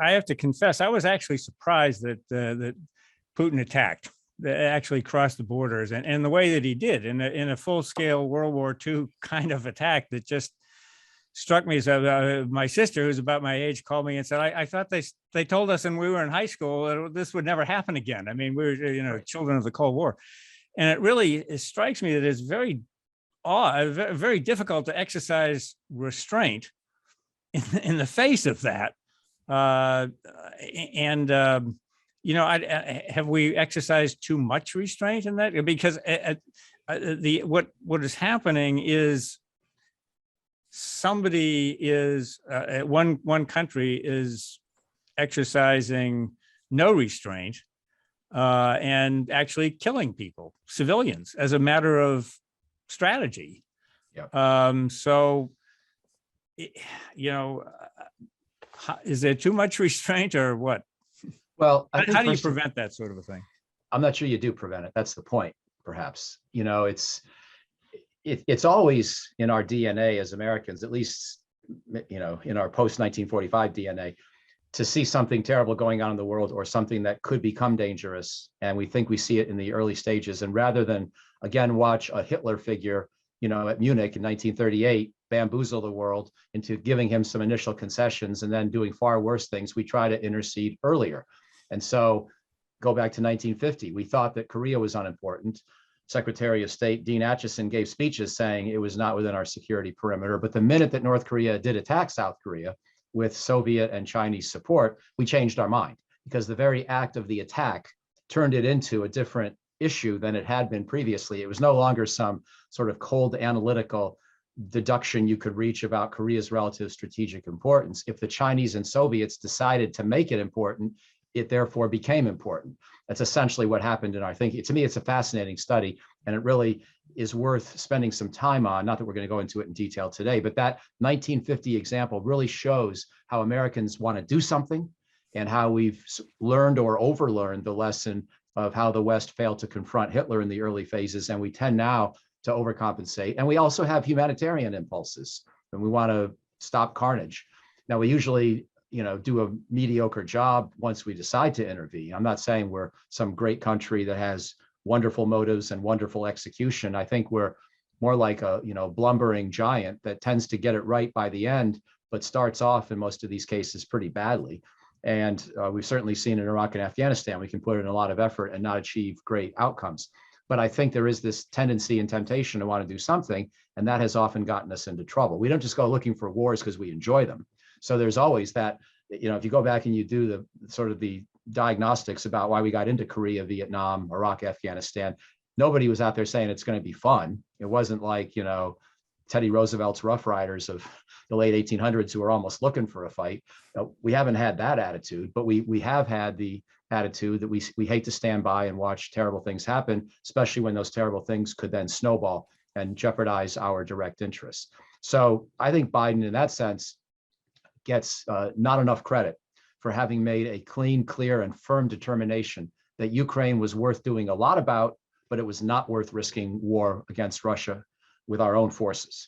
I have to confess, I was actually surprised that Putin attacked, actually crossed the borders, and the way that he did in a full scale World War II kind of attack that just struck me. As my sister, who's about my age, called me and said, I thought they told us when we were in high school that this would never happen again. I mean, we were children of the Cold War, and it strikes me that it's very very difficult to exercise restraint in the face of that. Have we exercised too much restraint in that? Because what is happening is somebody is one country is exercising no restraint and actually killing people, civilians, as a matter of strategy. Yeah. So, is there too much restraint or what? Well, how do you prevent that sort of a thing? I'm not sure you do prevent it. That's the point, perhaps. It's always in our DNA as Americans, at least, in our post-1945 DNA, to see something terrible going on in the world or something that could become dangerous. And we think we see it in the early stages. And rather than, again, watch a Hitler figure, at Munich in 1938, bamboozle the world into giving him some initial concessions and then doing far worse things, we try to intercede earlier. And so go back to 1950, we thought that Korea was unimportant. Secretary of State Dean Acheson gave speeches saying it was not within our security perimeter. But the minute that North Korea did attack South Korea with Soviet and Chinese support, we changed our mind, because the very act of the attack turned it into a different issue than it had been previously. It was no longer some sort of cold analytical deduction you could reach about Korea's relative strategic importance. If the Chinese and Soviets decided to make it important, it therefore became important. That's essentially what happened in our thinking. To me, it's a fascinating study, and it really is worth spending some time on. Not that we're going to go into it in detail today, but that 1950 example really shows how Americans want to do something and how we've learned or overlearned the lesson of how the West failed to confront Hitler in the early phases. And we tend now to overcompensate. And we also have humanitarian impulses, and we want to stop carnage. Now, we usually do a mediocre job once we decide to intervene. I'm not saying we're some great country that has wonderful motives and wonderful execution. I think we're more like a blumbering giant that tends to get it right by the end, but starts off in most of these cases pretty badly. And we've certainly seen in Iraq and Afghanistan, we can put in a lot of effort and not achieve great outcomes. But I think there is this tendency and temptation to want to do something, and that has often gotten us into trouble. We don't just go looking for wars because we enjoy them. So there's always that, if you go back and you do the sort of the diagnostics about why we got into Korea, Vietnam, Iraq, Afghanistan, nobody was out there saying it's going to be fun. It wasn't like, Teddy Roosevelt's Rough Riders of the late 1800s who were almost looking for a fight. We haven't had that attitude, but we have had the attitude that we hate to stand by and watch terrible things happen, especially when those terrible things could then snowball and jeopardize our direct interests. So I think Biden, in that sense, gets not enough credit for having made a clean, clear, and firm determination that Ukraine was worth doing a lot about, but it was not worth risking war against Russia with our own forces.